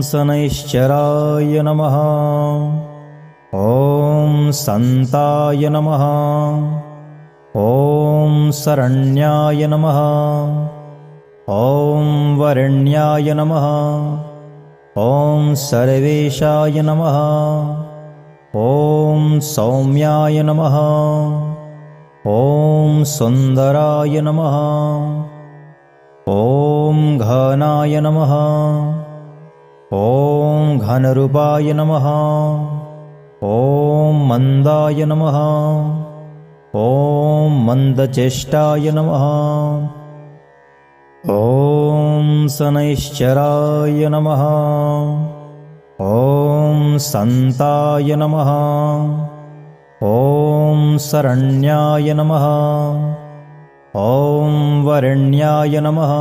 शनैश्चराय नमः। ॐ सन्ताय नमः। ॐ शरण्याय नमः। ॐ वरण्याय नमः। ॐ सर्वेशाय नमः। ॐ सौम्याय नमः। ॐ सुन्दराय नमः। ॐ घनाय नमः। ॐ घनरूपाय नमः। ॐ मन्दाय नमः। ॐ मन्दचेष्टाय नमः। ॐ शनैश्चराय नमः। ॐ सन्ताय नमः। ॐ शरण्याय नमः। ॐ वरण्याय नमः।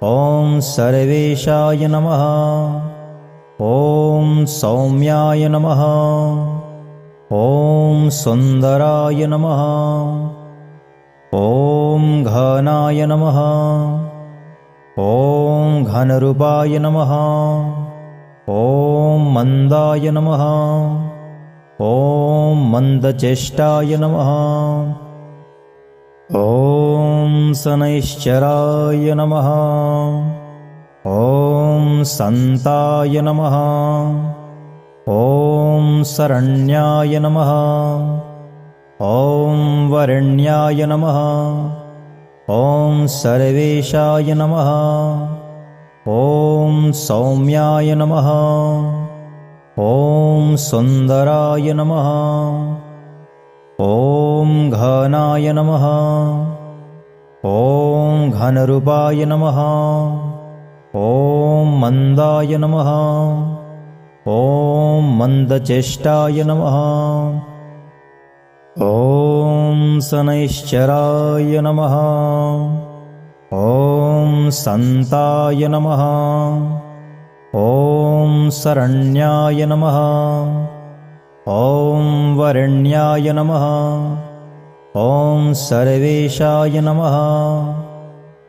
ॐ सर्वेशाय नमः। ॐ सौम्याय नमः। ॐ सुन्दराय नमः। ॐ घनाय नमः। ॐ घनरूपाय नमः। ॐ मन्दाय नमः। ॐ मन्दचेष्टाय नमः। ॐ शनैश्चराय नमः। ॐ सन्ताय नमः। ॐ शरण्याय नमः। ॐ वरण्याय नमः। ॐ सर्वेशाय नमः। ॐ सौम्याय नमः। ॐ सुन्दराय नमः। ॐ घनाय नमः। ॐ घनरूपाय नमः। ॐ मन्दाय नमः। ॐ मन्दचेष्टाय नमः। ॐ शनैश्चराय नमः। ॐ सन्ताय नमः। ॐ शरण्याय नमः। ॐ वरण्याय नमः। ॐ सर्वेशाय नमः।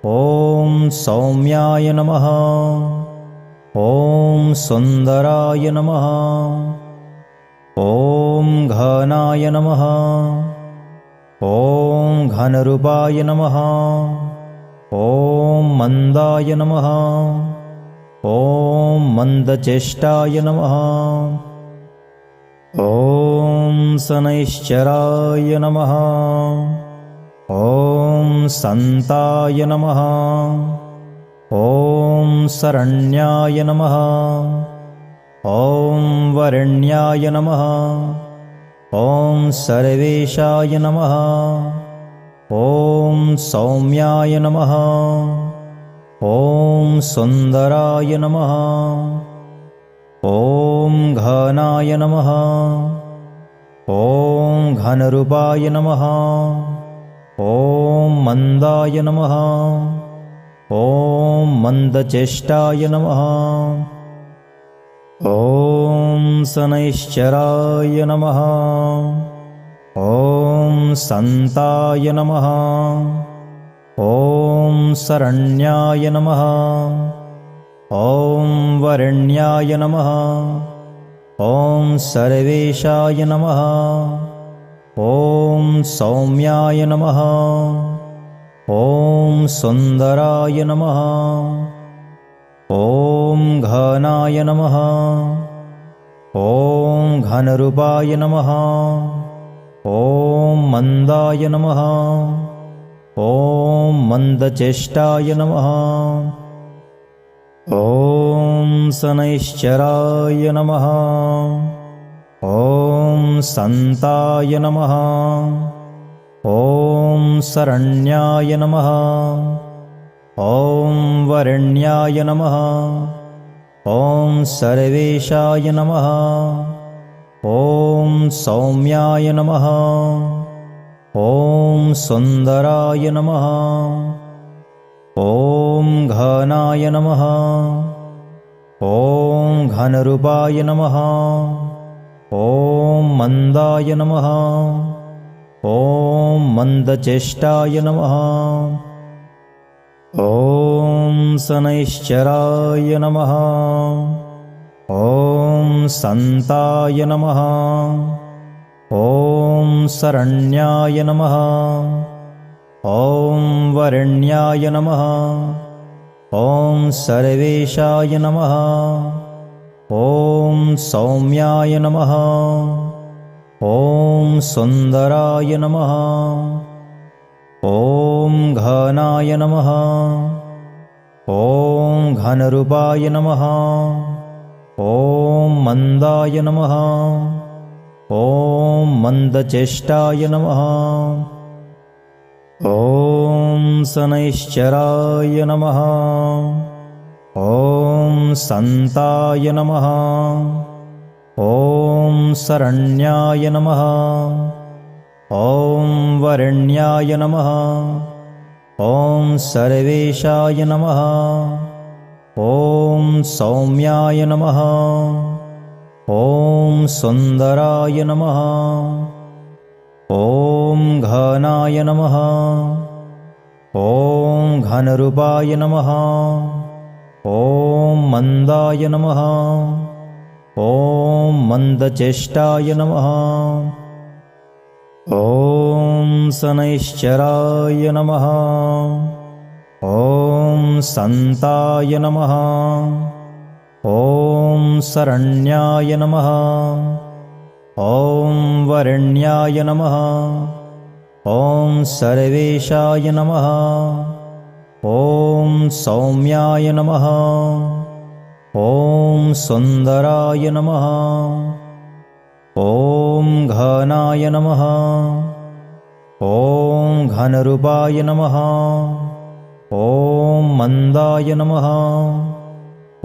ॐ सौम्याय नमः। ॐ सुन्दराय नमः। ॐ घनाय नमः। ॐ घनरूपाय नमः। ॐ मन्दाय नमः। ॐ मन्दचेष्टाय नमः। ॐ शनैश्चराय नमः। ॐ सन्ताय नमः। ॐ शरण्याय नमः। ॐ वरण्याय नमः। ॐ सर्वेशाय नमः। ॐ सौम्याय नमः। ॐ सुन्दराय नमः। ॐ घनाय नमः। ॐ घनरूपाय नमः। ॐ मन्दाय नमः। ॐ मन्दचेष्टाय नमः। ॐ शनैश्चराय नमः। ॐ सन्ताय नमः। ॐ शरण्याय नमः। ॐ वरण्याय नमः। ॐ सर्वेशाय नमः। ॐ सौम्याय नमः। ॐ सुन्दराय नमः। ॐ घनाय नमः। ॐ घनरूपाय नमः। ॐ मन्दाय नमः। ॐ मन्दचेष्टाय नमः। ॐ शनैश्चराय नमः। ॐ सन्ताय नमः। ॐ शरण्याय नमः। ॐ वरण्याय नमः। ॐ सर्वेशाय नमः। ॐ सौम्याय नमः। ॐ सुन्दराय नमः। ॐ घनाय नमः। ॐ घनरूपाय नमः। ॐ मन्दाय नमः। ॐ मन्दचेष्टाय नमः। ॐ शनैश्चराय नमः। ॐ सन्ताय नमः। ॐ शरण्याय नमः। ॐ वरण्याय नमः। ॐ सर्वेशाय नमः। ॐ सौम्याय नमः। ॐ सुन्दराय नमः। ॐ घनाय नमः। ॐ घनरूपाय नमः। ॐ मन्दाय नमः। ॐ मन्दचेष्टाय नमः। ॐ शनैश्चराय नमः। ॐ सन्ताय नमः। ॐ शरण्याय नमः। ॐ वरण्याय नमः। ॐ सर्वेशाय नमः। ॐ सौम्याय नमः। ॐ सुन्दराय नमः। ॐ घनाय नमः। ॐ घनरूपाय नमः। ॐ मन्दाय नमः। ॐ मन्दचेष्टाय नमः। ॐ शनैश्चराय नमः। ॐ सन्ताय नमः। ॐ शरण्याय नमः। ॐ वरण्याय नमः। ॐ सर्वेशाय नमः। ॐ सौम्याय नमः। ॐ सुन्दराय नमः। ॐ घनाय नमः। ॐ घनरूपाय नमः। ॐ मन्दाय नमः।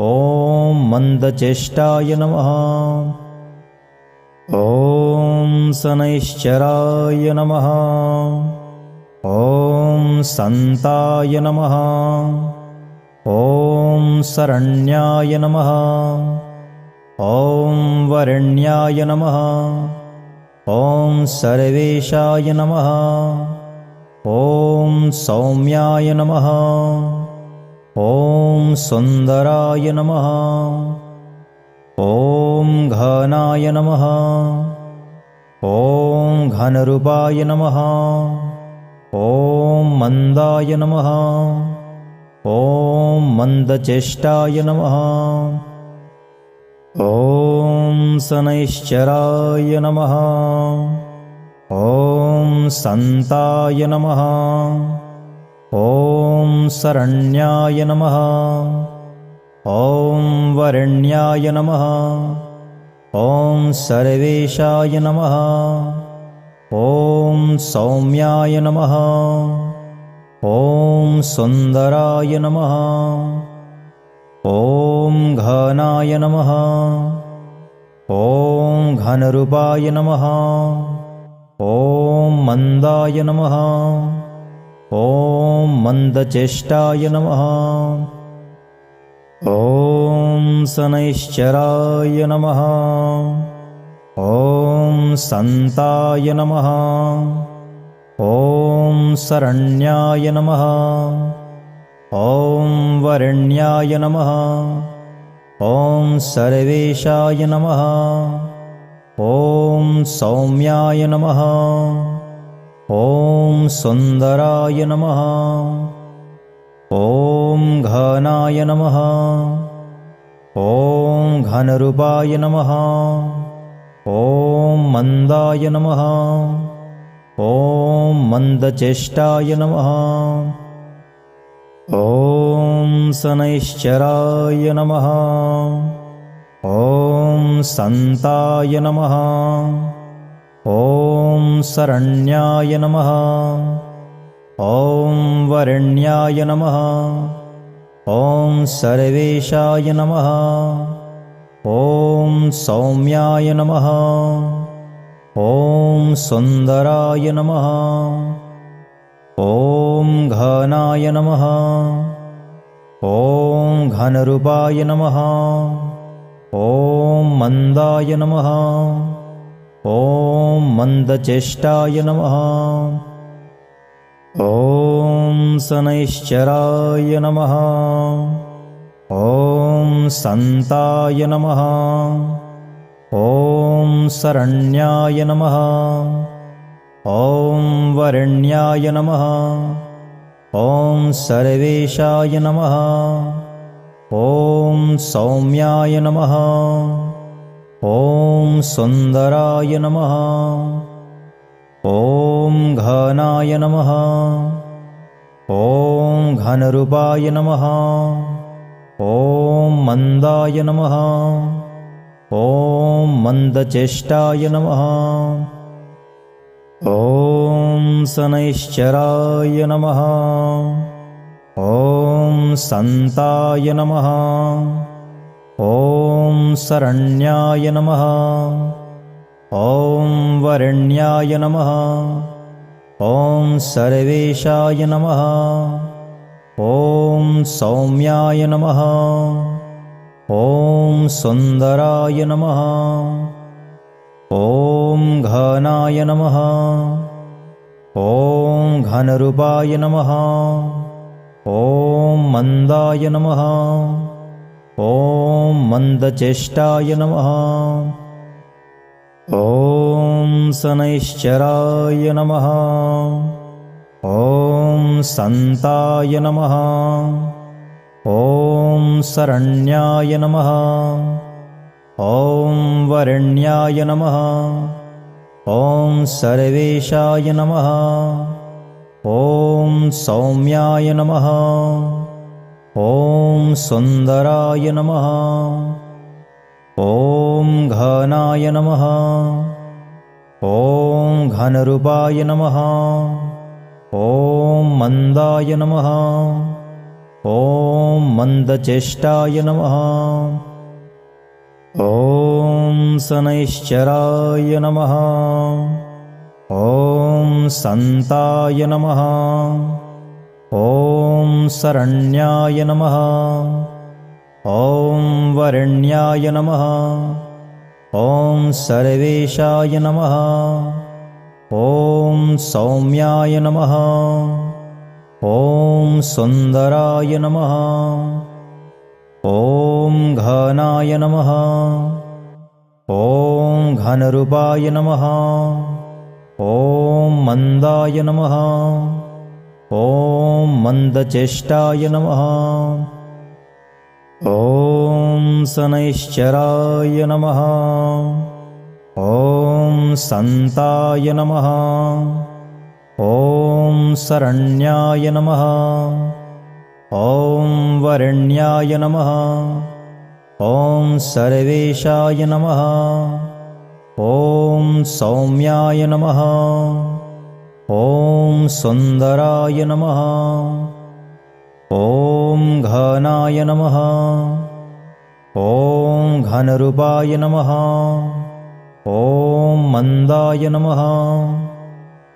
ॐ मन्दचेष्टाय नमः। ॐ शनैश्चराय नमः। ॐ सन्ताय नमः। ॐ शरण्याय नमः। ॐ वरण्याय नमः। ॐ सर्वेशाय नमः। ॐ सौम्याय नमः। ॐ सुन्दराय नमः। ॐ घनाय नमः। ॐ घनरूपाय नमः। ॐ मन्दाय नमः। ॐ मन्दचेष्टाय नमः। ॐ शनैश्चराय नमः। ॐ सन्ताय नमः। ॐ शरण्याय नमः। ॐ वरण्याय नमः। ॐ सर्वेशाय नमः। ॐ सौम्याय नमः। ॐ सुन्दराय नमः। ॐ घनाय नमः। ॐ घनरूपाय नमः। ॐ मन्दाय नमः। ॐ मन्दचेष्टाय नमः। ॐ शनैश्चराय नमः। ॐ सन्ताय नमः। ॐ शरण्याय नमः। ॐ वरण्याय नमः। ॐ सर्वेशाय नमः। ॐ सौम्याय नमः। ॐ सुन्दराय नमः। ॐ घनाय नमः। ॐ घनरूपाय नमः। ॐ मन्दाय नमः। ॐ मन्दचेष्टाय नमः। ॐ शनैश्चराय नमः। ॐ सन्ताय नमः। ॐ शरण्याय नमः। ॐ वरण्याय नमः। ॐ सर्वेशाय नमः। ॐ सौम्याय नमः। ॐ सुन्दराय नमः। ॐ घनाय नमः। ॐ घनरूपाय नमः। ॐ मन्दाय नमः। ॐ मन्दचेष्टाय नमः। ॐ शनैश्चराय नमः। ॐ सन्ताय नमः। ॐ शरण्याय नमः। ॐ वरण्याय नमः। ॐ सर्वेशाय नमः। ॐ सौम्याय नमः। ॐ सुन्दराय नमः। ॐ घनाय नमः। ॐ घनरूपाय नमः। ॐ मन्दाय नमः। ॐ मन्दचेष्टाय नमः। ॐ शनैश्चराय नमः। ॐ सन्ताय नमः। ॐ शरण्याय नमः। ॐ वरण्याय नमः। ॐ सर्वेशाय नमः। ॐ सौम्याय नमः। ॐ सुन्दराय नमः। ॐ घनाय नमः। ॐ घनरूपाय नमः। ॐ मन्दाय नमः। ॐ मन्दचेष्टाय नमः। ॐ शनैश्चराय नमः। ॐ सन्ताय नमः। ॐ शरण्याय नमः। ॐ वरण्याय नमः। ॐ सर्वेशाय नमः। ॐ सौम्याय नमः। ॐ सुन्दराय नमः। ॐ घनाय नमः। ॐ घनरूपाय नमः। ॐ मन्दाय नमः। ॐ मन्दचेष्टाय नमः। ॐ शनैश्चराय नमः। ॐ सन्ताय नमः। ॐ शरण्याय नमः। ॐ वरण्याय नमः। ॐ सर्वेशाय नमः। ॐ सौम्याय नमः। ॐ सुन्दराय नमः। ॐ घनाय नमः। ॐ घनरूपाय नमः। ॐ मन्दाय नमः। ॐ मन्दचेष्टाय नमः। ॐ शनैश्चराय नमः। ॐ सन्ताय नमः। ॐ शरण्याय नमः। ॐ वरण्याय नमः। ॐ सर्वेशाय नमः। ॐ सौम्याय नमः। ॐ सुन्दराय नमः। ॐ घनाय नमः। ॐ घनरूपाय नमः। ॐ मन्दाय नमः।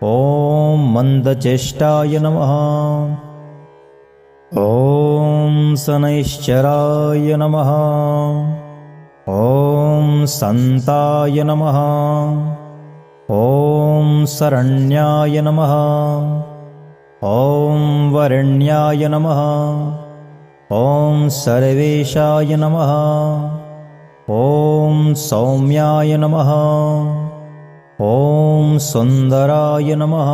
ॐ मन्दचेष्टाय नमः। ॐ शनैश्चराय नमः। ॐ सन्ताय नमः। ॐ शरण्याय नमः। ॐ वरण्याय नमः। ॐ सर्वेशाय नमः। ॐ सौम्याय नमः। ॐ सुन्दराय नमः।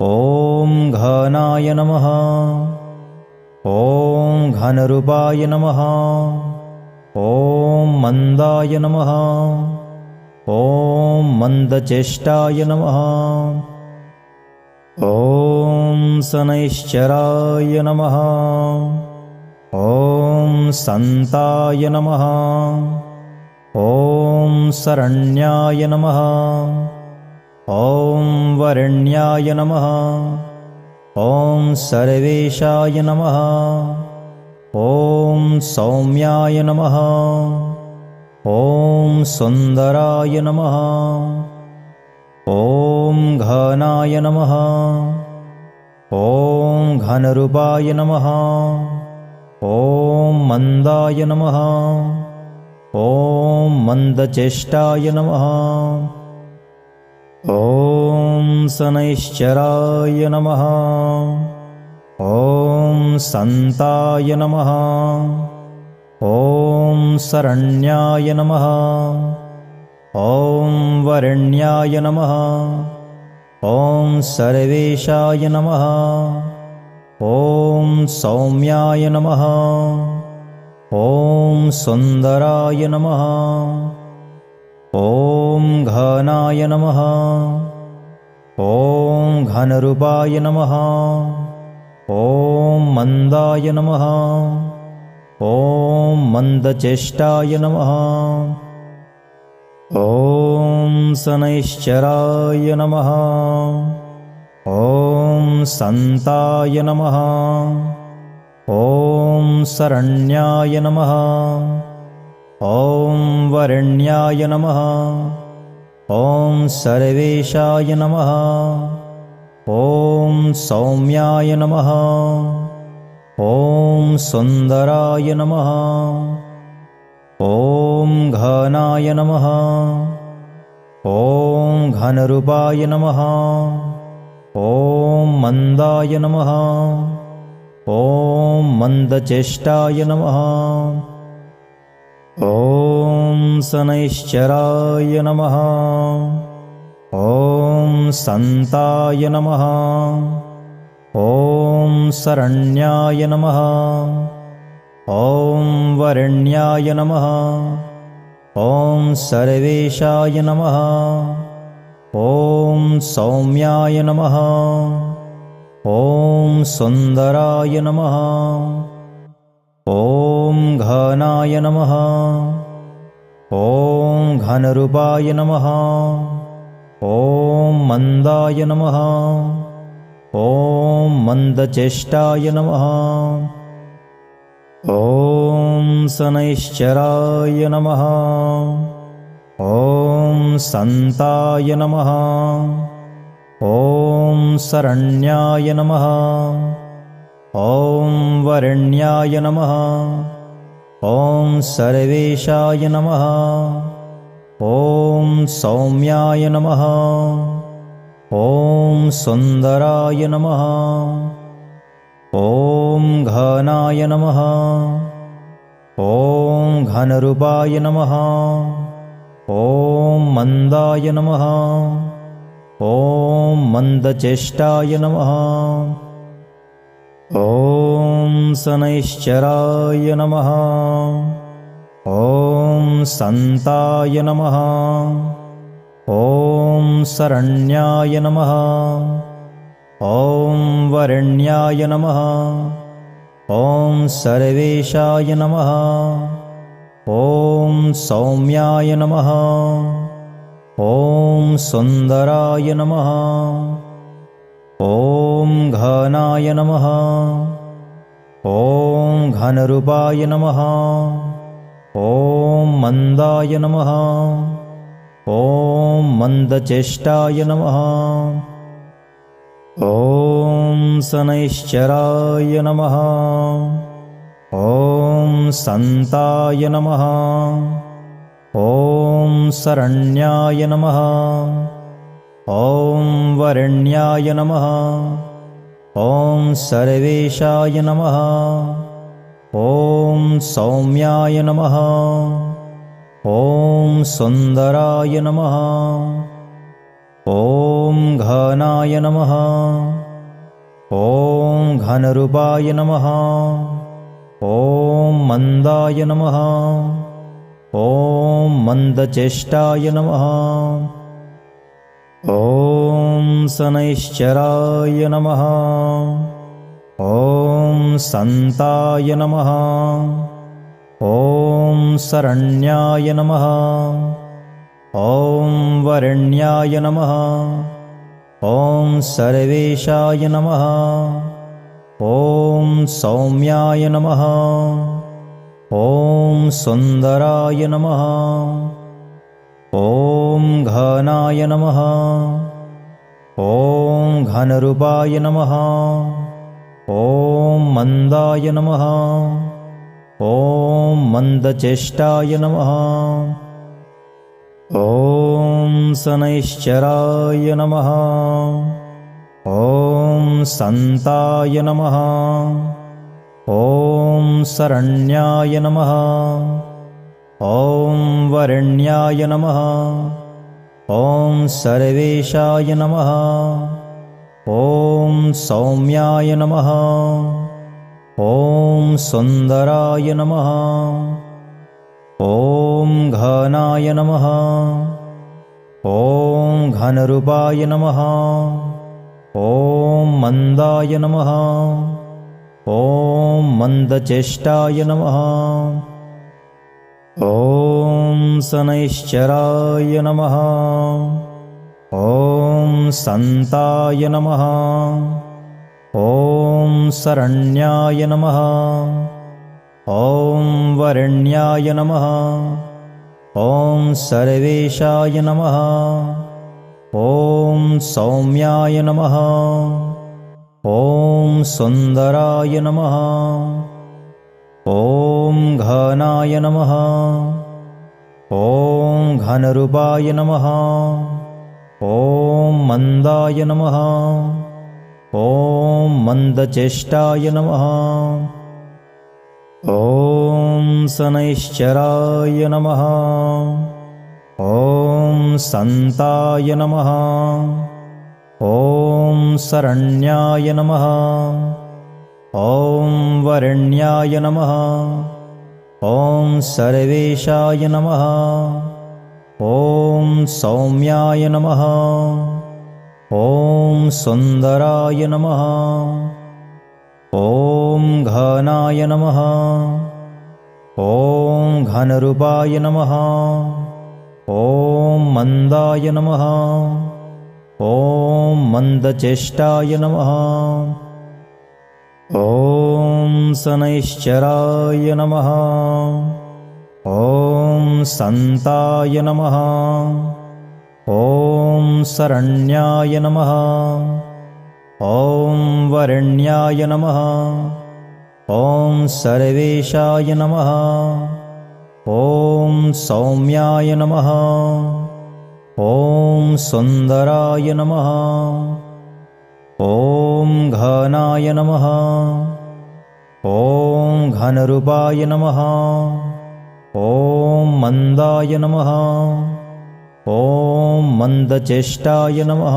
ॐ घनाय नमः। ॐ घनरूपाय नमः। ॐ मन्दाय नमः। ॐ मन्दचेष्टाय नमः। ॐ शनैश्चराय नमः। ॐ सन्ताय नमः। ॐ शरण्याय नमः। ॐ वरण्याय नमः। ॐ सर्वेशाय नमः। ॐ सौम्याय नमः। ॐ सुन्दराय नमः। ॐ घनाय नमः। ॐ घनरूपाय नमः। ॐ मन्दाय नमः। ॐ मन्दचेष्टाय नमः। ॐ शनैश्चराय नमः। ॐ सन्ताय नमः। ॐ शरण्याय नमः। ॐ वरण्याय नमः। ॐ सर्वेशाय नमः। ॐ सौम्याय नमः। ॐ सुन्दराय नमः। ॐ घनाय नमः। ॐ घनरूपाय नमः। ॐ मन्दाय नमः। ॐ मन्दचेष्टाय नमः। ॐ शनैश्चराय नमः। ॐ सन्ताय नमः। ॐ शरण्याय नमः। ॐ वरण्याय नमः। ॐ सर्वेशाय नमः। ॐ सौम्याय नमः। ॐ सुन्दराय नमः। ॐ घनाय नमः। ॐ घनरूपाय नमः। ॐ मन्दाय नमः। ॐ मन्दचेष्टाय नमः। ॐ शनैश्चराय नमः। ॐ सन्ताय नमः। ॐ शरण्याय नमः। ॐ वरण्याय नमः। ॐ सर्वेशाय नमः। ॐ सौम्याय नमः। ॐ सुन्दराय नमः। ॐ घनाय नमः। ॐ घनरूपाय नमः। ॐ मन्दाय नमः। ॐ मन्दचेष्टाय नमः। ॐ शनैश्चराय नमः। ॐ सन्ताय नमः। ॐ शरण्याय नमः। ॐ वरण्याय नमः। ॐ सर्वेशाय नमः। ॐ सौम्याय नमः। ॐ सुन्दराय नमः। ॐ घनाय नमः। ॐ घनरूपाय नमः। ॐ मन्दाय नमः। ॐ मन्दचेष्टाय नमः। ॐ शनैश्चराय नमः। ॐ सन्ताय नमः। ॐ शरण्याय नमः। ॐ वरण्याय नमः। ॐ सर्वेशाय नमः। ॐ सौम्याय नमः। ॐ सुन्दराय नमः। ॐ घनाय नमः। ॐ घनरूपाय नमः। ॐ मन्दाय नमः। ॐ मन्दचेष्टाय नमः। ॐ शनैश्चराय नमः। ॐ सन्ताय नमः। ॐ शरण्याय नमः। ॐ वरण्याय नमः। ॐ सर्वेशाय नमः। ॐ सौम्याय नमः। ॐ सुन्दराय नमः। ॐ घनाय नमः। ॐ घनरूपाय नमः। ॐ मन्दाय नमः। ॐ मन्दचेष्टाय नमः। ॐ शनैश्चराय नमः। ॐ सन्ताय नमः। ॐ शरण्याय नमः। ॐ वरण्याय नमः। ॐ सर्वेशाय नमः। ॐ सौम्याय नमः। ॐ सुन्दराय नमः। ॐ घनाय नमः। ॐ घनरूपाय नमः। ॐ मन्दाय नमः। ॐ मन्दचेष्टाय नमः। ॐ शनैश्चराय नमः। ॐ सन्ताय नमः। ॐ शरण्याय नमः। ॐ वरण्याय नमः। ॐ सर्वेशाय नमः। ॐ सौम्याय नमः। ॐ सुन्दराय नमः। ॐ घनाय नमः। ॐ घनरूपाय नमः। ॐ मन्दाय नमः। ॐ मन्दचेष्टाय नमः। ॐ शनैश्चराय नमः। ॐ सन्ताय नमः। ॐ शरण्याय नमः। ॐ वरण्याय नमः। ॐ सर्वेशाय नमः। ॐ सौम्याय नमः। ॐ सुन्दराय नमः। ॐ घनाय नमः। ॐ घनरूपाय नमः। ॐ मन्दाय नमः। ॐ मन्दचेष्टाय नमः। ॐ शनैश्चराय नमः। ॐ सन्ताय नमः। ॐ शरण्याय नमः। ॐ वरण्याय नमः। ॐ सर्वेशाय नमः। ॐ सौम्याय नमः। ॐ सुन्दराय नमः। ॐ घनाय नमः। ॐ घनरूपाय नमः। ॐ मन्दाय नमः। ॐ मन्दचेष्टाय नमः। ॐ शनैश्चराय नमः। ॐ सन्ताय नमः। ॐ शरण्याय नमः। ॐ वरण्याय नमः। ॐ सर्वेशाय नमः। ॐ सौम्याय नमः। ॐ सुन्दराय नमः। ॐ घनाय नमः। ॐ घनरूपाय नमः। ॐ मन्दाय नमः। ॐ मन्दचेष्टाय नमः।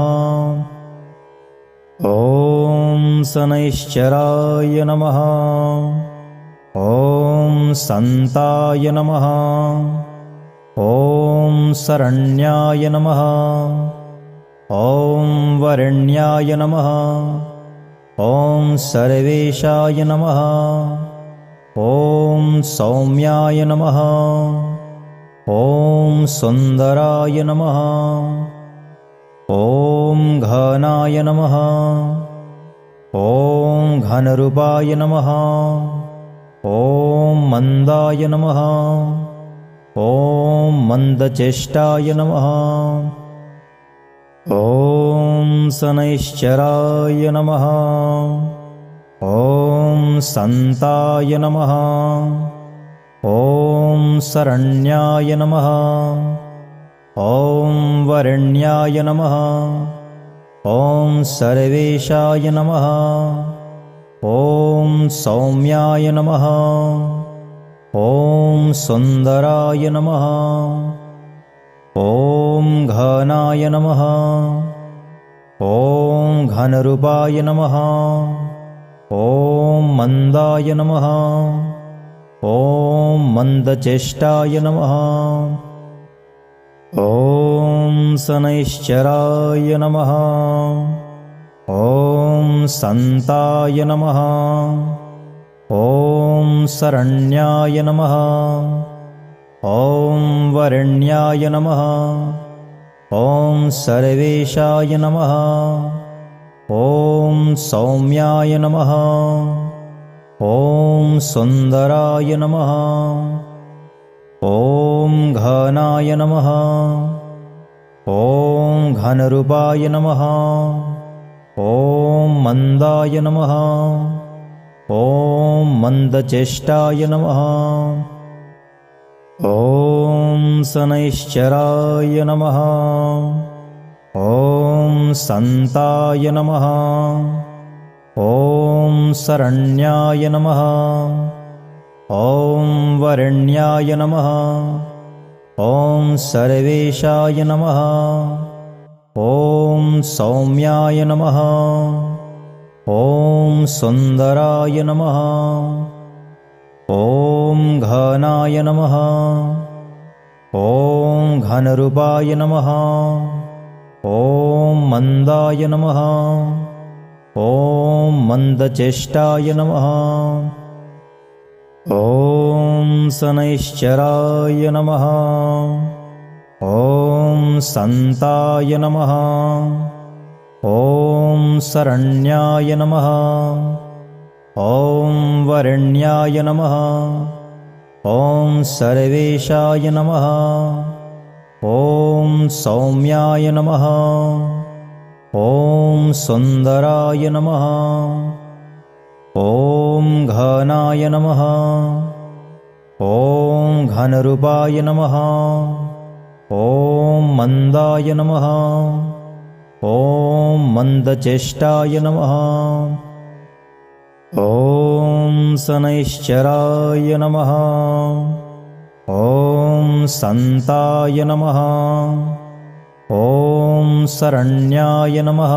ॐ शनैश्चराय नमः। ॐ सन्ताय नमः। ॐ शरण्याय नमः। ॐ वरण्याय नमः। ॐ सर्वेशाय नमः। ॐ सौम्याय नमः। ॐ सुन्दराय नमः। ॐ घनाय नमः। ॐ घनरूपाय नमः। ॐ मन्दाय नमः। ॐ मन्दचेष्टाय नमः। ॐ शनैश्चराय नमः। ॐ सन्ताय नमः। ॐ शरण्याय नमः। ॐ वरण्याय नमः। ॐ सर्वेशाय नमः। ॐ सौम्याय नमः। ॐ सुन्दराय नमः। ॐ घनाय नमः। ॐ घनरूपाय नमः। ॐ मन्दाय नमः। ॐ मन्दचेष्टाय नमः। ॐ शनैश्चराय नमः। ॐ सन्ताय नमः। ॐ शरण्याय नमः। ॐ वरण्याय नमः। ॐ सर्वेशाय नमः। ॐ सौम्याय नमः। ॐ सुन्दराय नमः। ॐ घनाय नमः। ॐ घनरूपाय नमः। ॐ मन्दाय नमः। ॐ मन्दचेष्टाय नमः। ॐ शनैश्चराय नमः। ॐ सन्ताय नमः। ॐ शरण्याय नमः। ॐ वरण्याय नमः। ॐ सर्वेशाय नमः। ॐ सौम्याय नमः। ॐ सुन्दराय नमः। ॐ घनाय नमः। ॐ घनरूपाय नमः। ॐ मन्दाय नमः। ॐ मन्दचेष्टाय नमः। ॐ शनैश्चराय नमः। ॐ सन्ताय नमः। ॐ शरण्याय नमः। ॐ वरण्याय नमः। ॐ सर्वेशाय नमः। ॐ सौम्याय नमः। ॐ सुन्दराय नमः। ॐ घनाय नमः। ॐ घनरूपाय नमः। ॐ मन्दाय नमः। ॐ मन्दचेष्टाय नमः। ॐ शनैश्चराय नमः। ॐ सन्ताय नमः। ॐ शरण्याय नमः।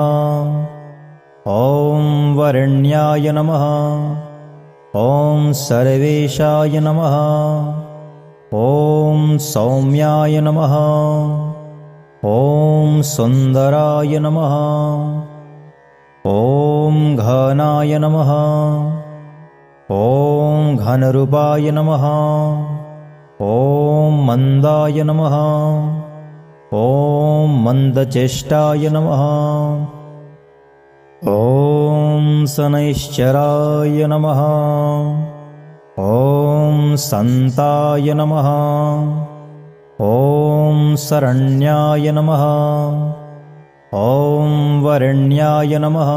ॐ वरण्याय नमः। ॐ सर्वेशाय नमः। ॐ सौम्याय नमः। ॐ सुन्दराय नमः। ॐ घनाय नमः। ॐ घनरूपाय नमः। ॐ मन्दाय नमः। ॐ मन्दचेष्टाय नमः। ॐ शनैश्चराय नमः। ॐ सन्ताय नमः। ॐ शरण्याय नमः। ॐ वरण्याय नमः।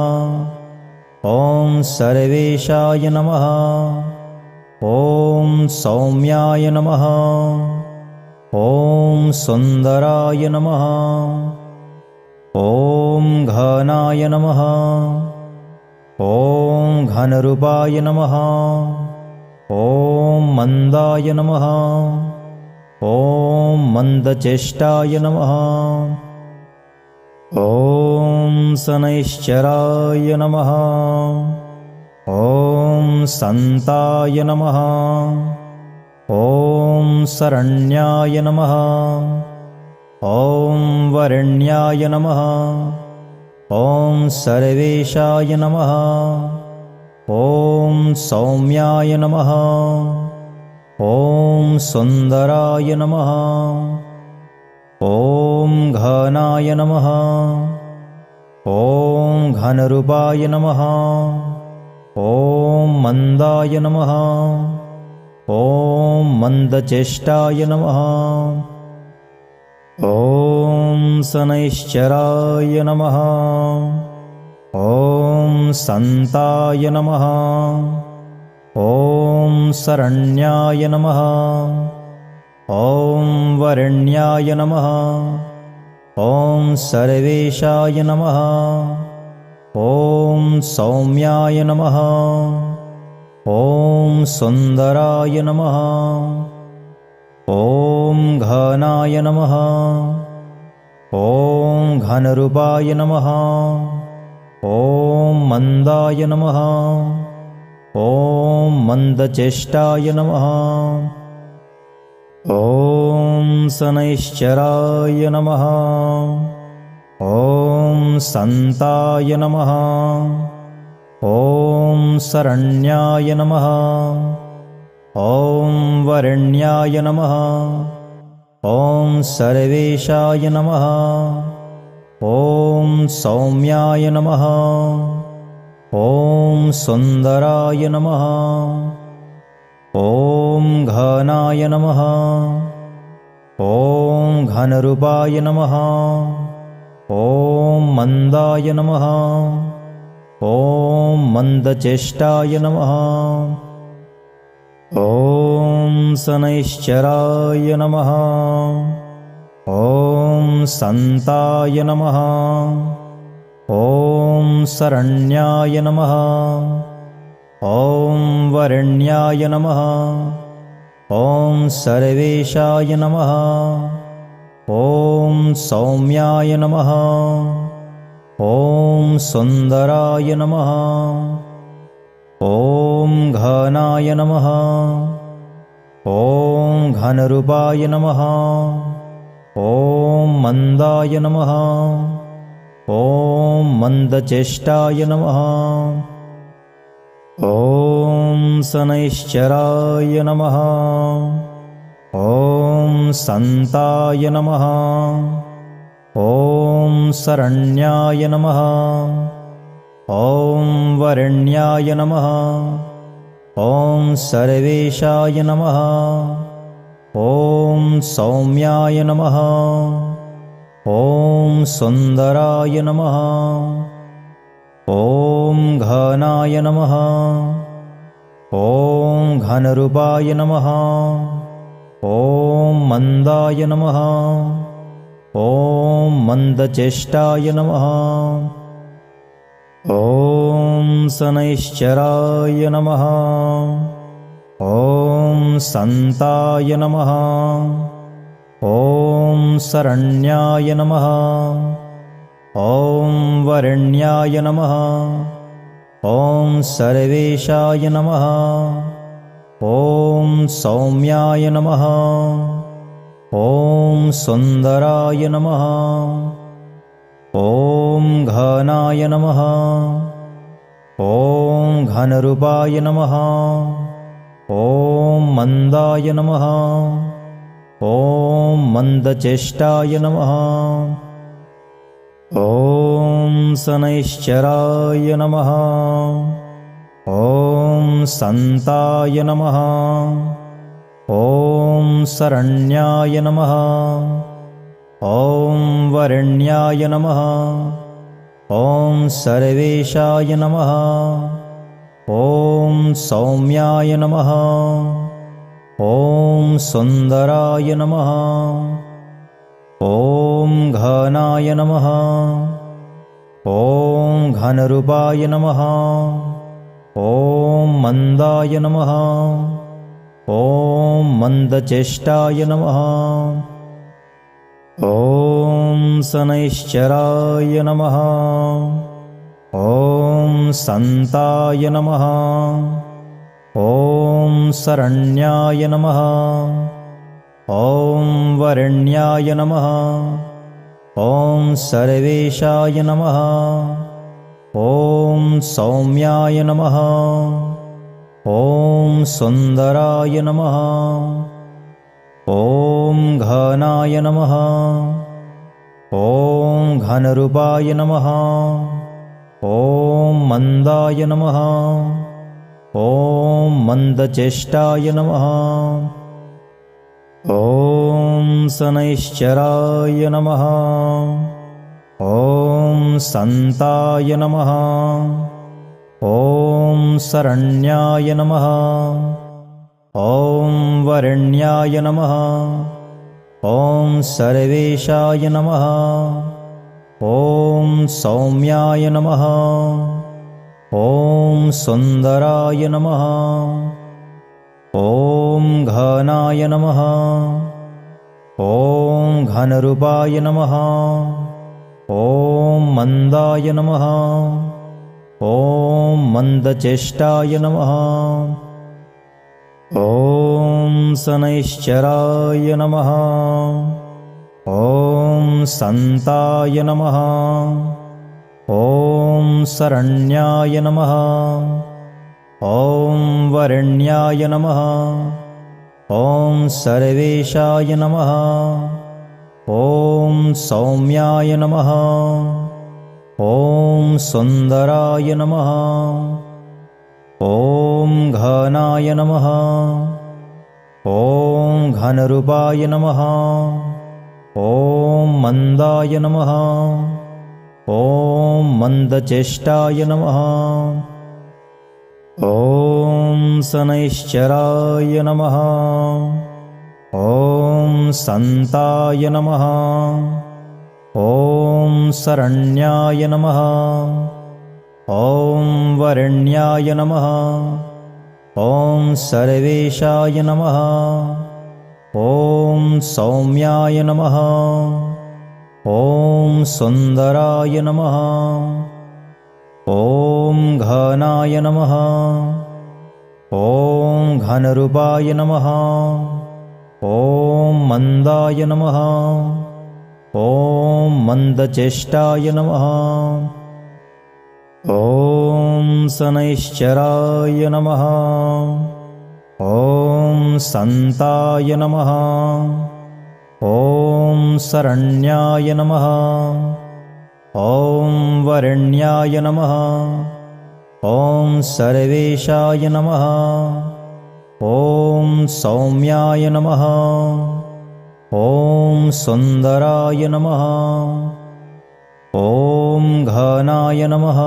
ॐ सर्वेशाय नमः। ॐ सौम्याय नमः। ॐ सुन्दराय नमः। ॐ घनाय नमः। ॐ घनरूपाय नमः। ॐ मन्दाय नमः। ॐ मन्दचेष्टाय नमः। ॐ शनैश्चराय नमः। ॐ सन्ताय नमः। ॐ शरण्याय नमः। ॐ वरण्याय नमः। ॐ सर्वेशाय नमः। ॐ सौम्याय नमः। ॐ सुन्दराय नमः। ॐ घनाय नमः। ॐ घनरूपाय नमः। ॐ मन्दाय नमः। ॐ मन्दचेष्टाय नमः। ॐ शनैश्चराय नमः। ॐ सन्ताय नमः। ॐ शरण्याय नमः। ॐ वरण्याय नमः। ॐ सर्वेशाय नमः। ॐ सौम्याय नमः। ॐ सुन्दराय नमः। ॐ घनाय नमः। ॐ घनरूपाय नमः। ॐ मन्दाय नमः। ॐ मन्दचेष्टाय नमः। ॐ शनैश्चराय नमः। ॐ सन्ताय नमः। ॐ शरण्याय नमः। ॐ वरण्याय नमः। ॐ सर्वेशाय नमः। ॐ सौम्याय नमः। ॐ सुन्दराय नमः। ॐ घनाय नमः। ॐ घनरूपाय नमः। ॐ मन्दाय नमः। ॐ मन्दचेष्टाय नमः। ॐ शनैश्चराय नमः। ॐ सन्ताय नमः। ॐ शरण्याय नमः। ॐ वरण्याय नमः। ॐ सर्वेशाय नमः। ॐ सौम्याय नमः। ॐ सुन्दराय नमः। ॐ घनाय नमः। ॐ घनरूपाय नमः। ॐ मन्दाय नमः। ॐ मन्दचेष्टाय नमः। ॐ शनैश्चराय नमः। ॐ सन्ताय नमः। ॐ शरण्याय नमः। ॐ वरण्याय नमः। ॐ सर्वेशाय नमः। ॐ सौम्याय नमः। ॐ सुन्दराय नमः। ॐ घनाय नमः। ॐ घनरूपाय नमः। ॐ मन्दाय नमः। ॐ मन्दचेष्टाय नमः। ॐ शनैश्चराय नमः। ॐ सन्ताय नमः। ॐ शरण्याय नमः। ॐ वरण्याय नमः। ॐ सर्वेशाय नमः। ॐ सौम्याय नमः। ॐ सुन्दराय नमः। ॐ घनाय नमः। ॐ घनरूपाय नमः। ॐ मन्दाय नमः। ॐ मन्दचेष्टाय नमः। ॐ शनैश्चराय नमः। ॐ सन्ताय नमः। ॐ शरण्याय नमः। ॐ वरण्याय नमः। ॐ सर्वेशाय नमः। ॐ सौम्याय नमः। ॐ सुन्दराय नमः। ॐ घनाय नमः। ॐ घनरूपाय नमः। ॐ मन्दाय नमः। ॐ मन्दचेष्टाय नमः। ॐ शनैश्चराय नमः। ॐ सन्ताय नमः। ॐ शरण्याय नमः। ॐ वरण्याय नमः। ॐ सर्वेशाय नमः। ॐ सौम्याय नमः। ॐ सुन्दराय नमः। ॐ घनाय नमः। ॐ घनरूपाय नमः। ॐ मन्दाय नमः। ॐ मन्दचेष्टाय नमः। ॐ शनैश्चराय नमः। ॐ सन्ताय नमः। ॐ शरण्याय नमः। ॐ वरण्याय नमः। ॐ सर्वेशाय नमः। ॐ सौम्याय नमः। ॐ सुन्दराय नमः। ॐ घनाय नमः। ॐ घनरूपाय नमः। ॐ मन्दाय नमः। ॐ मन्दचेष्टाय नमः। ॐ शनैश्चराय नमः। ॐ सन्ताय नमः। ॐ शरण्याय नमः। ॐ वरण्याय नमः। ॐ सर्वेशाय नमः। ॐ सौम्याय नमः। ॐ सुन्दराय नमः। ॐ घनाय नमः। ॐ घनरूपाय नमः। ॐ मन्दाय नमः। ॐ मन्दचेष्टाय नमः। ॐ शनैश्चराय नमः। ॐ सन्ताय नमः। ॐ शरण्याय नमः। ॐ वरण्याय नमः। ॐ सर्वेशाय नमः। ॐ सौम्याय नमः। ॐ सुन्दराय नमः। ॐ घनाय नमः। ॐ घनरूपाय नमः। ॐ मन्दाय नमः। ॐ मन्दचेष्टाय नमः। ॐ शनैश्चराय नमः। ॐ सन्ताय नमः। ॐ शरण्याय नमः। ॐ वरण्याय नमः। ॐ सर्वेशाय नमः। ॐ सौम्याय नमः। ॐ सुन्दराय नमः। ॐ घनाय नमः।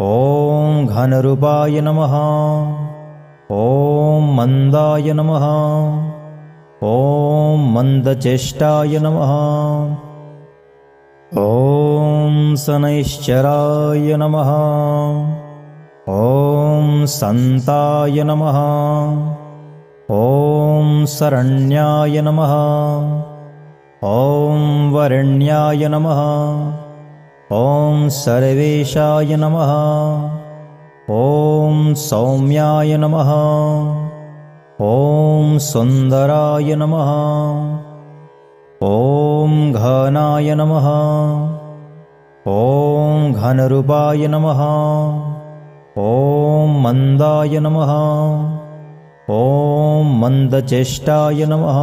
ॐ घनरूपाय नमः। ॐ मन्दाय नमः। ॐ मन्दचेष्टाय नमः। ॐ शनैश्चराय नमः। ॐ सन्ताय नमः। ॐ शरण्याय नमः। ॐ वरण्याय नमः। ॐ सर्वेशाय नमः। ॐ सौम्याय नमः। ॐ सुन्दराय नमः। ॐ घनाय नमः। ॐ घनरूपाय नमः। ॐ मन्दाय नमः। ॐ मन्दचेष्टाय नमः।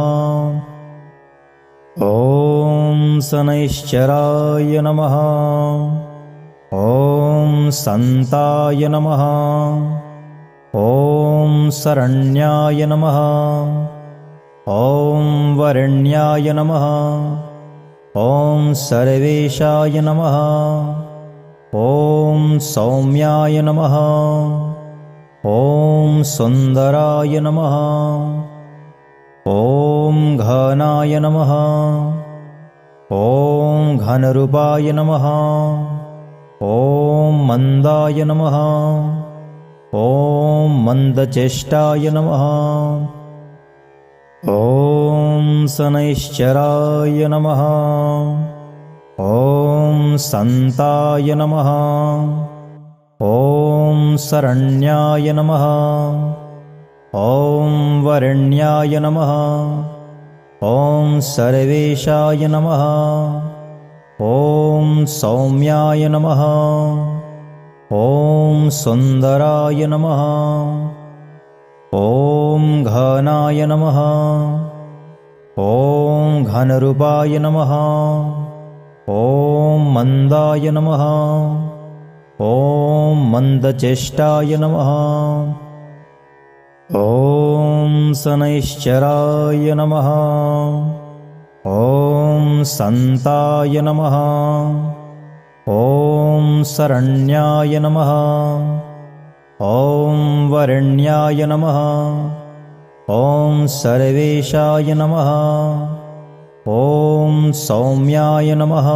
ॐ शनैश्चराय नमः। ॐ सन्ताय नमः। ॐ शरण्याय नमः। ॐ वरण्याय नमः। ॐ सर्वेशाय नमः। ॐ सौम्याय नमः। ॐ सुन्दराय नमः। ॐ घनाय नमः। ॐ घनरूपाय नमः। ॐ मन्दाय नमः। ॐ मन्दचेष्टाय नमः। ॐ शनैश्चराय नमः। ॐ सन्ताय नमः। ॐ शरण्याय नमः। ॐ वरण्याय नमः। ॐ सर्वेशाय नमः। ॐ सौम्याय नमः। ॐ सुन्दराय नमः। ॐ घनाय नमः। ॐ घनरूपाय नमः। ॐ मन्दाय नमः। ॐ मन्दचेष्टाय नमः। ॐ शनैश्चराय नमः। ॐ सन्ताय नमः। ॐ शरण्याय नमः। ॐ वरण्याय नमः। ॐ सर्वेशाय नमः। ॐ सौम्याय नमः।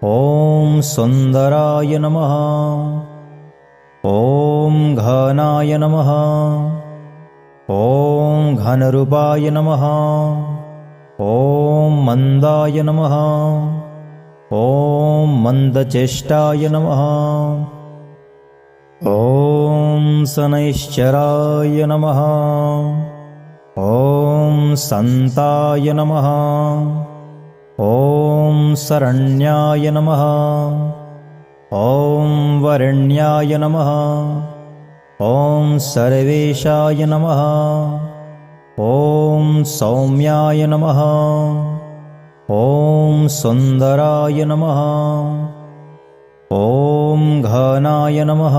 ॐ सुन्दराय नमः। ॐ घनाय नमः। ॐ घनरूपाय नमः। ॐ मन्दाय नमः। ॐ मन्दचेष्टाय नमः। ॐ शनैश्चराय नमः। ॐ सन्ताय नमः। ॐ शरण्याय नमः। ॐ वरण्याय नमः। ॐ सर्वेशाय नमः। ॐ सौम्याय नमः। ॐ सुन्दराय नमः। ॐ घनाय नमः।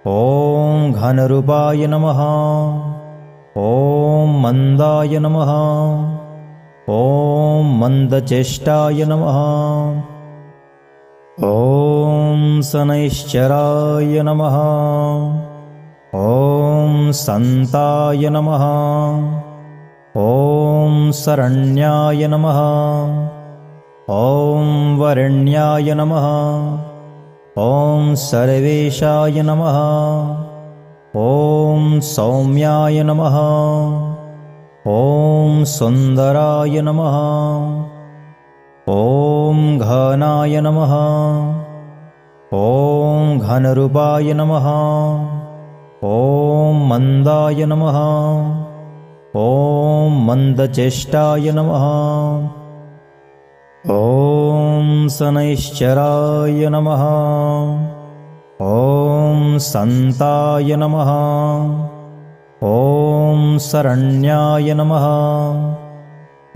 ॐ घनरूपाय नमः। ॐ मन्दाय नमः। ॐ मन्दचेष्टाय नमः। ॐ शनैश्चराय नमः। ॐ सन्ताय नमः। ॐ शरण्याय नमः। ॐ वरण्याय नमः। ॐ सर्वेशाय नमः। ॐ सौम्याय नमः। ॐ सुन्दराय नमः। ॐ घनाय नमः। ॐ घनरूपाय नमः। ॐ मन्दाय नमः। ॐ मन्दचेष्टाय नमः। ॐ शनैश्चराय नमः। ॐ सन्ताय नमः। ॐ शरण्याय नमः।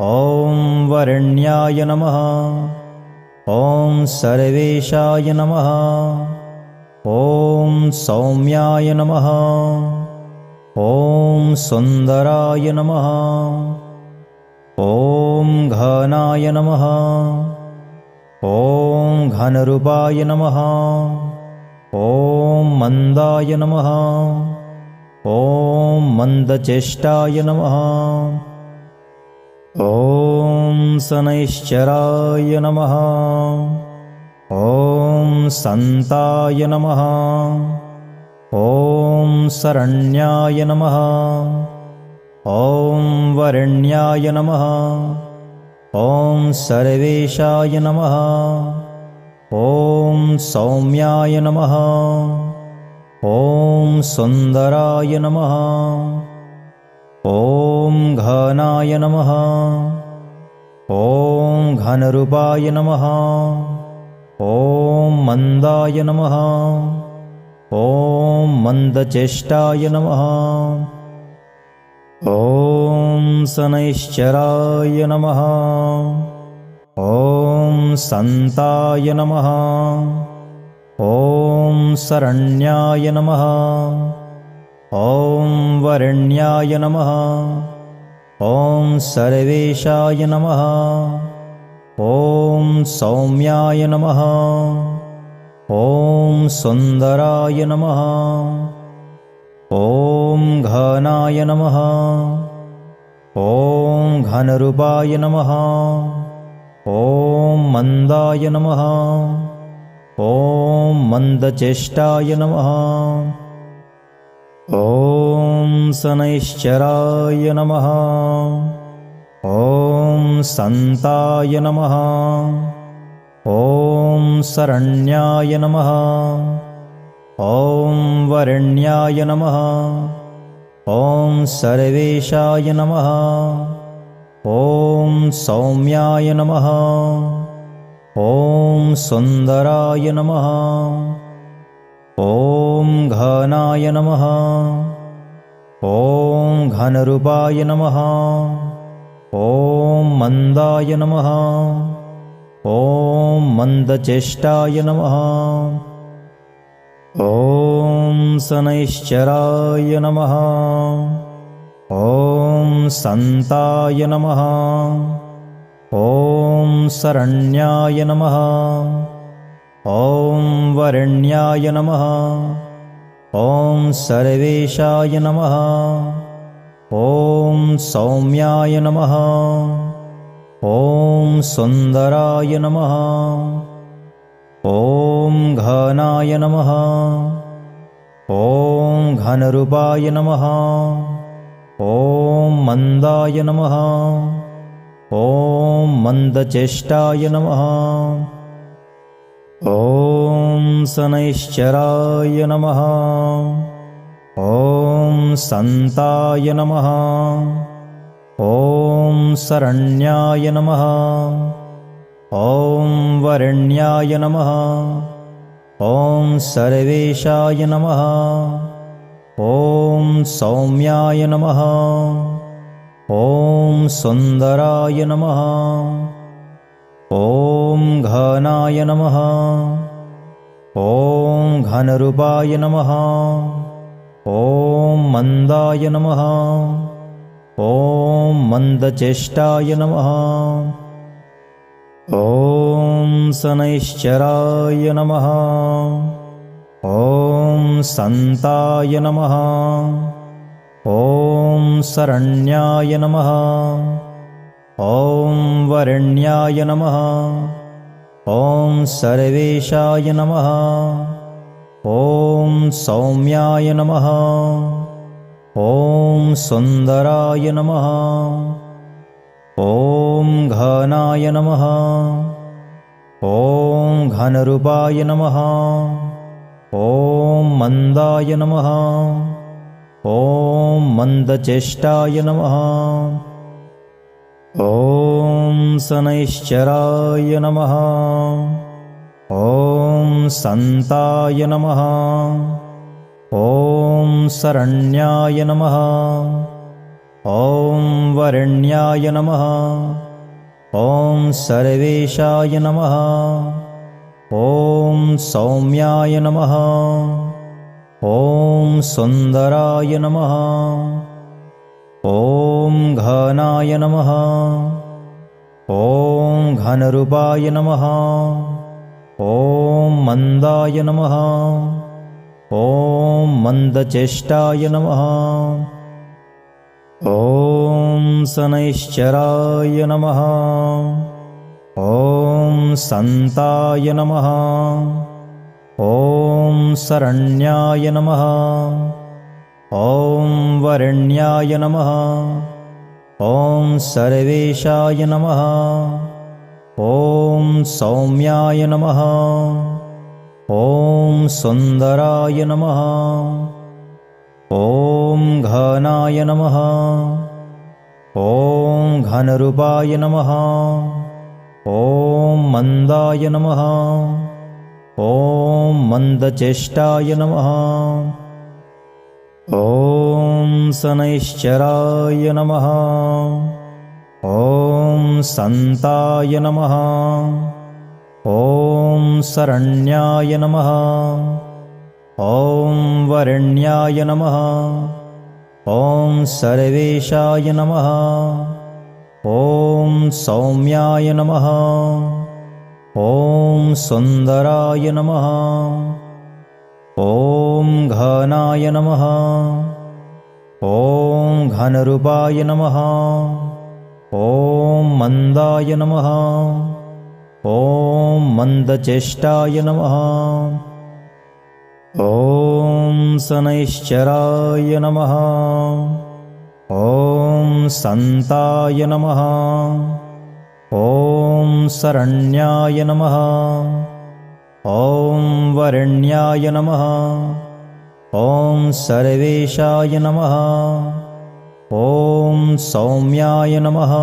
ॐ वरण्याय नमः। ॐ सर्वेशाय नमः। ॐ सौम्याय नमः। ॐ सुन्दराय नमः। ॐ घनाय नमः। ॐ घनरूपाय नमः। ॐ मन्दाय नमः। ॐ मन्दचेष्टाय नमः। ॐ शनैश्चराय नमः। ॐ सन्ताय नमः। ॐ शरण्याय नमः। ॐ वरण्याय नमः। ॐ सर्वेशाय नमः। ॐ सौम्याय नमः। ॐ सुन्दराय नमः। ॐ घनाय नमः। ॐ घनरूपाय नमः। ॐ मन्दाय नमः। ॐ मन्दचेष्टाय नमः। ॐ शनैश्चराय नमः। ॐ सन्ताय नमः। ॐ शरण्याय नमः। ॐ वरण्याय नमः। ॐ सर्वेशाय नमः। ॐ सौम्याय नमः। ॐ सुन्दराय नमः। ॐ घनाय नमः। ॐ घनरूपाय नमः। ॐ मन्दाय नमः। ॐ मन्दचेष्टाय नमः। ॐ शनैश्चराय नमः। ॐ सन्ताय नमः। ॐ शरण्याय नमः। ॐ वरण्याय नमः। ॐ सर्वेशाय नमः। ॐ सौम्याय नमः। ॐ सुन्दराय नमः। ॐ घनाय नमः। ॐ घनरूपाय नमः। ॐ मन्दाय नमः। ॐ मन्दचेष्टाय नमः। ॐ शनैश्चराय नमः। ॐ सन्ताय नमः। ॐ शरण्याय नमः। ॐ वरण्याय नमः। ॐ सर्वेशाय नमः। ॐ सौम्याय नमः। ॐ सुन्दराय नमः। ॐ घनाय नमः। ॐ घनरूपाय नमः। ॐ मन्दाय नमः। ॐ मन्दचेष्टाय नमः। ॐ शनैश्चराय नमः। ॐ सन्ताय नमः। ॐ शरण्याय नमः। ॐ वरण्याय नमः। ॐ सर्वेशाय नमः। ॐ सौम्याय नमः। ॐ सुन्दराय नमः। ॐ घनाय नमः। ॐ घनरूपाय नमः। ॐ मन्दाय नमः। ॐ मन्दचेष्टाय नमः। ॐ शनैश्चराय नमः। ॐ सन्ताय नमः। ॐ शरण्याय नमः। ॐ वरण्याय नमः। ॐ सर्वेशाय नमः। ॐ सौम्याय नमः। ॐ सुन्दराय नमः। ॐ घनाय नमः। ॐ घनरूपाय नमः। ॐ मन्दाय नमः। ॐ मन्दचेष्टाय नमः। ॐ शनैश्चराय नमः। ॐ सन्ताय नमः। ॐ शरण्याय नमः। ॐ वरण्याय नमः। ॐ सर्वेशाय नमः। ॐ सौम्याय नमः। ॐ सुन्दराय नमः। ॐ घनाय नमः। ॐ घनरूपाय नमः। ॐ मन्दाय नमः। ॐ मन्दचेष्टाय नमः। ॐ शनैश्चराय नमः। ॐ सन्ताय नमः। ॐ शरण्याय नमः। ॐ वरण्याय नमः। ॐ सर्वेशाय नमः। ॐ सौम्याय नमः। ॐ सुन्दराय नमः। ॐ घनाय नमः। ॐ घनरूपाय नमः। ॐ मन्दाय नमः। ॐ मन्दचेष्टाय नमः। ॐ शनैश्चराय नमः। ॐ सन्ताय नमः। ॐ शरण्याय नमः। ॐ वरण्याय नमः। ॐ सर्वेशाय नमः। ॐ सौम्याय नमः। ॐ सुन्दराय नमः। ॐ घनाय नमः। ॐ घनरूपाय नमः। ॐ मन्दाय नमः। ॐ मन्दचेष्टाय नमः। ॐ शनैश्चराय नमः। ॐ सन्ताय नमः। ॐ शरण्याय नमः। ॐ वरण्याय नमः। ॐ सर्वेशाय नमः। ॐ सौम्याय नमः।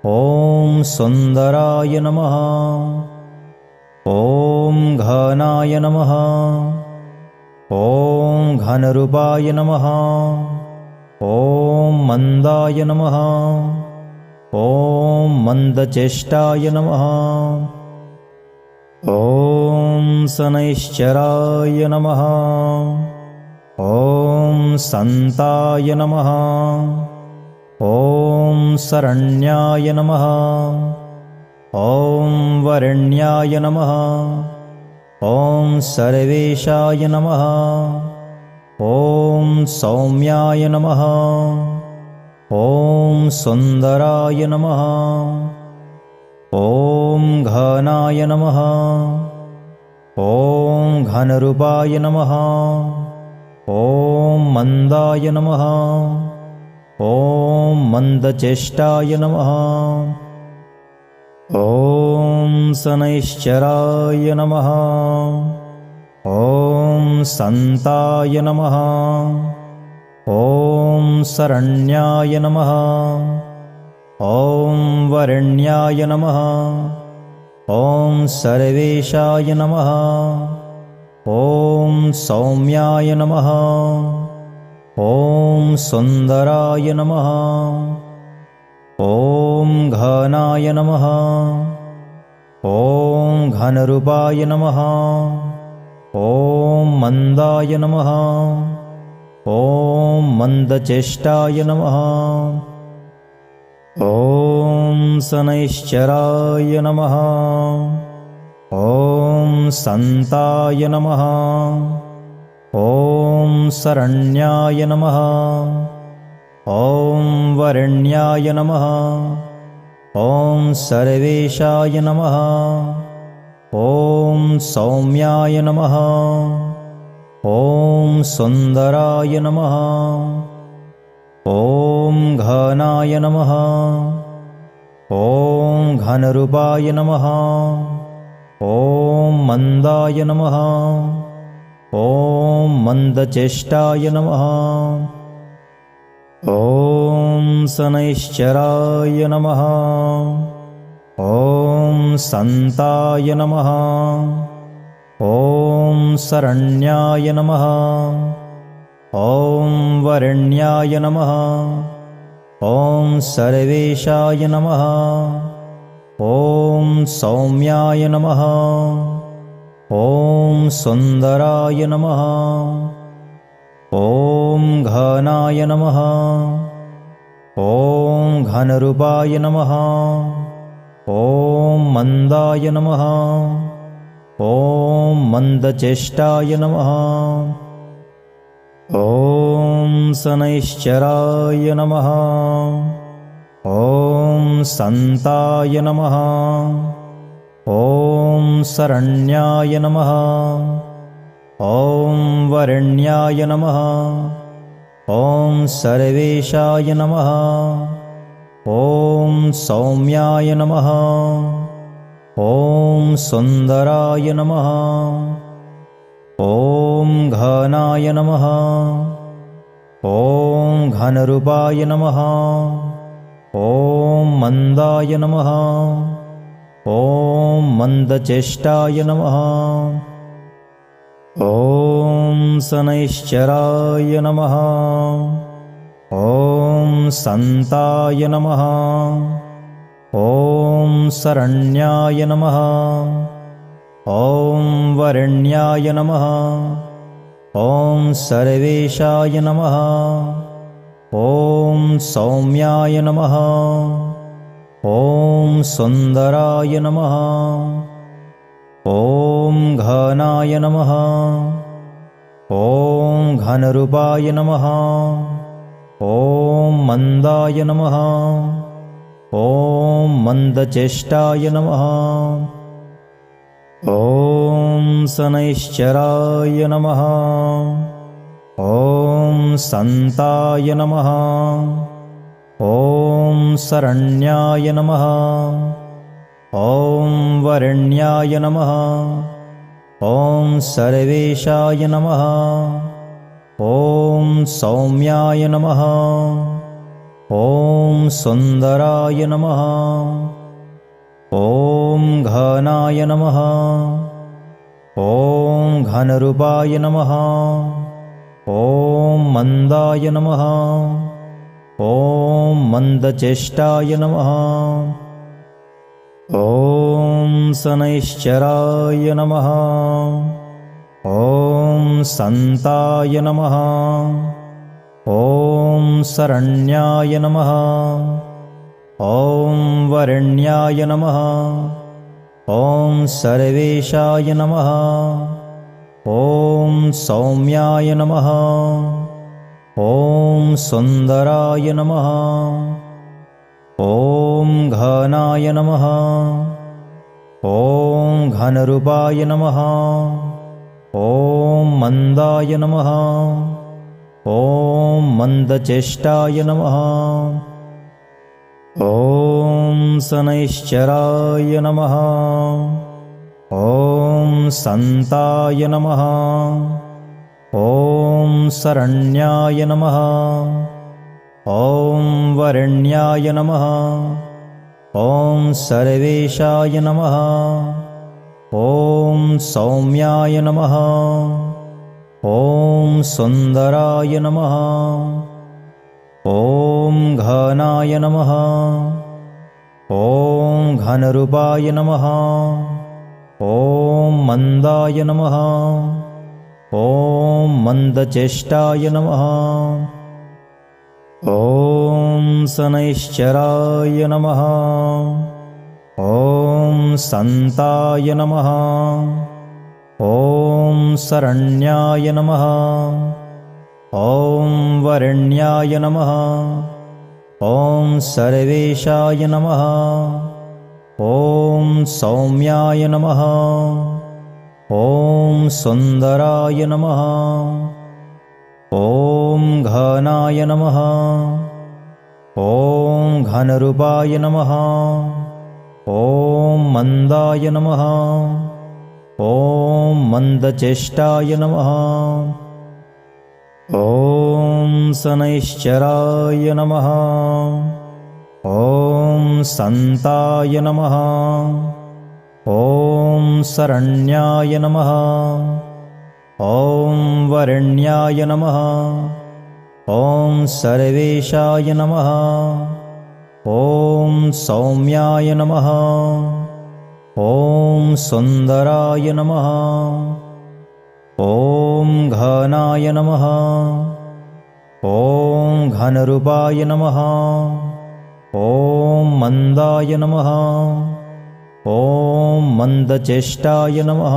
ॐ सुन्दराय नमः। ॐ घनाय नमः। ॐ घनरूपाय नमः। ॐ मन्दाय नमः। ॐ मन्दचेष्टाय नमः। ॐ शनैश्चराय नमः। ॐ सन्ताय नमः। ॐ शरण्याय नमः। ॐ वरण्याय नमः। ॐ सर्वेशाय नमः। ॐ सौम्याय नमः। ॐ सुन्दराय नमः। ॐ घनाय नमः। ॐ घनरूपाय नमः। ॐ मन्दाय नमः। ॐ मन्दचेष्टाय नमः। ॐ शनैश्चराय नमः। ॐ सन्ताय नमः। ॐ शरण्याय नमः। ॐ वरण्याय नमः। ॐ सर्वेशाय नमः। ॐ सौम्याय नमः। ॐ सुन्दराय नमः। ॐ घनाय नमः। ॐ घनरूपाय नमः। ॐ मन्दाय नमः। ॐ मन्दचेष्टाय नमः। ॐ शनैश्चराय नमः। ॐ सन्ताय नमः। ॐ शरण्याय नमः। ॐ वरण्याय नमः। ॐ सर्वेशाय नमः। ॐ सौम्याय नमः। ॐ सुन्दराय नमः। ॐ घनाय नमः। ॐ घनरूपाय नमः। ॐ मन्दाय नमः। ॐ मन्दचेष्टाय नमः। ॐ शनैश्चराय नमः। ॐ सन्ताय नमः। ॐ शरण्याय नमः। ॐ वरण्याय नमः। ॐ सर्वेशाय नमः। ॐ सौम्याय नमः। ॐ सुन्दराय नमः। ॐ घनाय नमः। ॐ घनरूपाय नमः। ॐ मन्दाय नमः। ॐ मन्दचेष्टाय नमः। ॐ शनैश्चराय नमः। ॐ सन्ताय नमः। ॐ शरण्याय नमः। ॐ वरण्याय नमः। ॐ सर्वेशाय नमः। ॐ सौम्याय नमः। ॐ सुन्दराय नमः। ॐ घनाय नमः। ॐ घनरूपाय नमः। ॐ मन्दाय नमः। ॐ मन्दचेष्टाय नमः। ॐ शनैश्चराय नमः। ॐ सन्ताय नमः। ॐ शरण्याय नमः। ॐ वरण्याय नमः। ॐ सर्वेशाय नमः। ॐ सौम्याय नमः। ॐ सुन्दराय नमः। ॐ घनाय नमः। ॐ घनरूपाय नमः। ॐ मन्दाय नमः। ॐ मन्दचेष्टाय नमः। ॐ शनैश्चराय नमः। ॐ सन्ताय नमः। ॐ शरण्याय नमः। ॐ वरण्याय नमः। ॐ सर्वेशाय नमः। ॐ सौम्याय नमः। ॐ सुन्दराय नमः। ॐ घनाय नमः। ॐ घनरूपाय नमः। ॐ मन्दाय नमः। ॐ मन्दचेष्टाय नमः। ॐ शनैश्चराय नमः। ॐ सन्ताय नमः। ॐ शरण्याय नमः। ॐ वरण्याय नमः। ॐ सर्वेशाय नमः। ॐ सौम्याय नमः। ॐ सुन्दराय नमः। ॐ घनाय नमः। ॐ घनरूपाय नमः। ॐ मन्दाय नमः। ॐ मन्दचेष्टाय नमः। ॐ शनैश्चराय नमः। ॐ सन्ताय नमः। ॐ शरण्याय नमः। ॐ वरण्याय नमः। ॐ सर्वेशाय नमः। ॐ सौम्याय नमः। ॐ सुन्दराय नमः। ॐ घनाय नमः। ॐ घनरूपाय नमः। ॐ मन्दाय नमः। ॐ मन्दचेष्टाय नमः। ॐ शनैश्चराय नमः। ॐ सन्ताय नमः। ॐ शरण्याय नमः। ॐ वरेण्याय नमः। ॐ सर्वेशाय नमः। ॐ सौम्याय नमः। ॐ सुन्दराय नमः। ॐ घनाय नमः। ॐ घनरूपाय नमः। ॐ मन्दाय नमः। ॐ मन्दचेष्टाय नमः। ॐ शनैश्चराय नमः। ॐ सन्ताय नमः। ॐ शरण्याय नमः। ॐ वरेण्याय नमः। ॐ सर्वेशाय नमः। ॐ सौम्याय नमः। ॐ सुन्दराय नमः। ॐ घनाय नमः। ॐ घनरूपाय नमः। ॐ मन्दाय नमः। ॐ मन्दचेष्टाय नमः।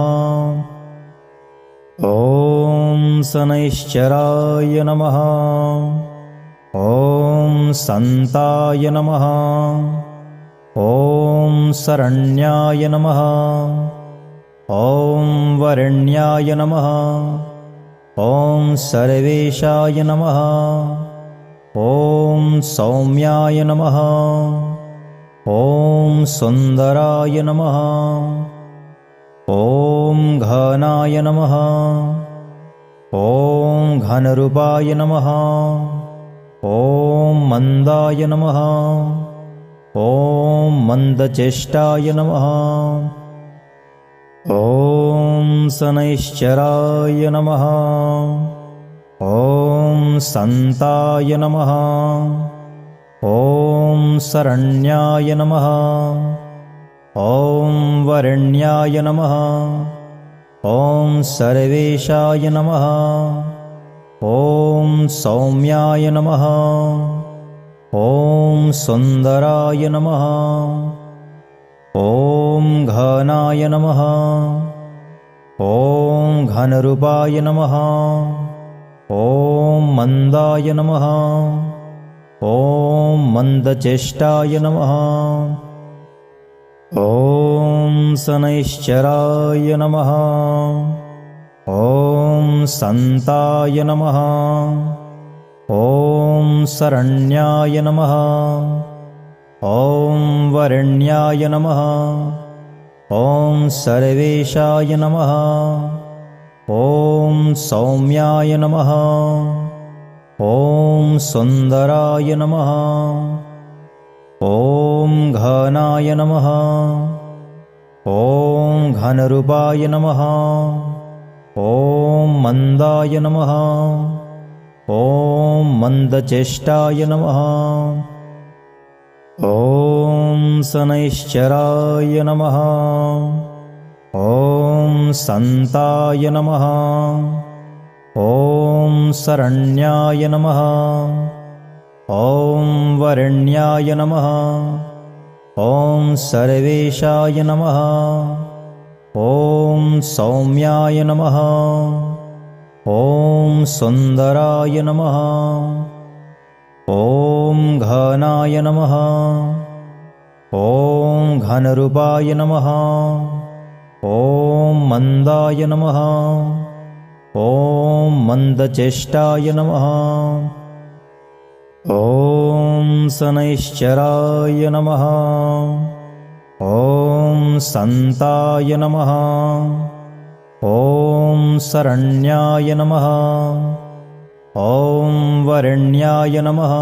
ॐ शनैश्चराय नमः। ॐ सन्ताय नमः। ॐ शरण्याय नमः। ॐ वरेण्याय नमः। ॐ सर्वेशाय नमः। ॐ सौम्याय नमः। ॐ सुन्दराय नमः। ॐ घनाय नमः। ॐ घनरूपाय नमः। ॐ मन्दाय नमः। ॐ मन्दचेष्टाय नमः। ॐ शनैश्चराय नमः। ॐ सन्ताय नमः। ॐ शरण्याय नमः। ॐ वरेण्याय नमः। ॐ सर्वेशाय नमः। ॐ सौम्याय नमः। ॐ सुन्दराय नमः। ॐ घनाय नमः। ॐ घनरूपाय नमः। ॐ मन्दाय नमः। ॐ मन्दचेष्टाय नमः। ॐ शनैश्चराय नमः। ॐ सन्ताय नमः। ॐ शरण्याय नमः। ॐ वरेण्याय नमः। ॐ सर्वेशाय नमः। ॐ सौम्याय नमः। ॐ सुन्दराय नमः। ॐ घनाय नमः। ॐ घनरूपाय नमः। ॐ मन्दाय नमः। ॐ मन्दचेष्टाय नमः। ॐ शनैश्चराय नमः। ॐ सन्ताय नमः। ॐ शरण्याय नमः। ॐ वरेण्याय नमः। ॐ सर्वेशाय नमः। ॐ सौम्याय नमः। ॐ सुन्दराय नमः। ॐ घनाय नमः। ॐ घनरूपाय नमः। ॐ मन्दाय नमः। ॐ मन्दचेष्टाय नमः। ॐ शनैश्चराय नमः। ॐ सन्ताय नमः। ॐ शरण्याय नमः। ॐ वरेण्याय नमः।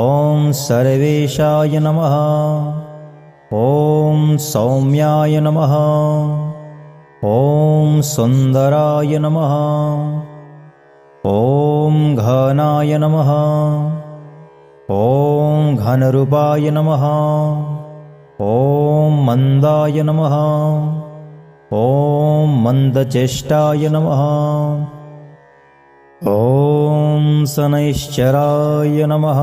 ॐ सर्वेशाय नमः। ॐ सौम्याय नमः। ॐ सुन्दराय नमः। ॐ घनाय नमः। ॐ घनरूपाय नमः। ॐ मन्दाय नमः। ॐ मन्दचेष्टाय नमः। ॐ ॐ शनैश्चराय नमः।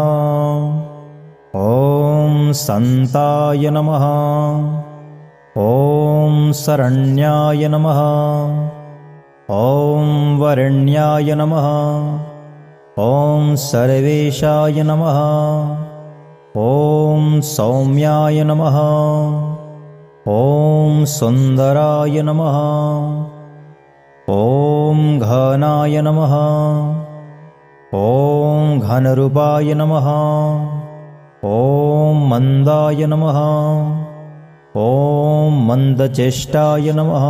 ॐ सन्ताय नमः। ॐ शरण्याय नमः। ॐ वरण्याय नमः। ॐ सर्वेशाय नमः। ॐ सौम्याय नमः। ॐ सुन्दराय नमः। ॐ घनाय नमः। ॐ घनरूपाय नमः। ॐ मन्दाय नमः। ॐ मन्दचेष्टाय नमः।